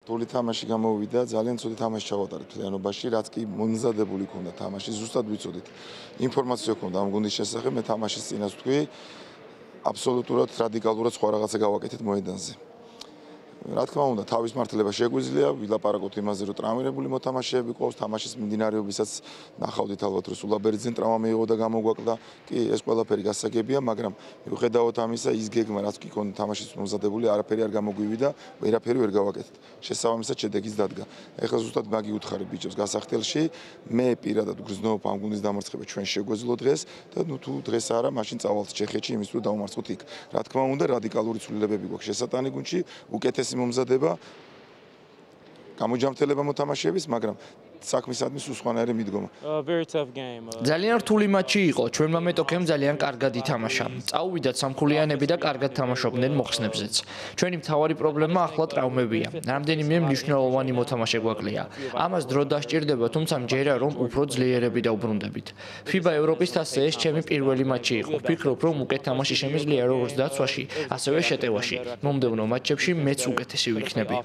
რთული თამაში გამოვიდა, ძალიან ცუდი თამაში ჩავატარეთ მთლიანობაში, რაც კი მომზადებული ქონდა თამაში, ზუსტად ვიცოდით. ინფორმაცია ქონდა ამ გუნდის შესახებ, მე თამაშის წინას ვთქვი, აბსოლუტურად რადიკალურად სხვა რაღაცა გავაკეთეთ მოედანზე. რა თქმა უნდა, თავის მართლება შეგვიძლია, ვილაპარაკოთ იმაზე, რომ ტრამირებული მოთამაშეები ყავს, თამაშის მიმდინარეობისაც ნახავდით ალბათ, რომ სულაბერძენ ტრავმა მიიღო და გამოგვაკლდა. კი, ეს ყველაფერი გასაგებია, მაგრამ მიუხედავად ამისა, ის გეგმა, რაც კი ქონდა თამაშის მომზადებული, არაფერი არ გამოგვივიდა, ვერაფერი ვერ გავაკეთეთ. შესაბამისად შედეგიც დადგა. ეხლა ზუსტად მაგი უთხარი ბიჭებს გასახდელში, მე პირადად გრძნობ ამ გუნდის დამარცხება ჩვენ შეგვეძლო დღეს და თუ დღეს არა, მაშინ წავალთ ჩეხეთში იმის რომ დავმარცხოთ იქ. რა თქმა უნდა, რადიკალური ცვლილებები გვაქვს შესატანი გუნდში, უკეთესი მომზადება, გამოჯამრთელება მოთამაშეების, მაგრამ საქმისადმი სულ სხვანაირი მიდგომა. ძალიან რთული მატჩი იყო. ჩვენმა მეტოქემ ძალიან კარგად ითამაშა. წაუვიდათ სამქულიანები და კარგად თამაშობდნენ მოხსნებზეც. ჩვენი მთავარი პრობლემა ახლა ტრავმებია. რამდენიმე მნიშვნელოვანი მოთამაშე გვაკლია. ამას დრო დასჭირდება, თუმცა მჯერა რომ უფრო ძლიერები დავბრუნდებით. FIBA ევროპის თასზე ეს ჩემი პირველი მატჩი იყო. ვფიქრობ, რომ უკეთ თამაში შემიძლია როგორც დაცვაში, ასევე შეტევაში. მომდევნო მატჩებში მეც უკეთესი ვიქნები.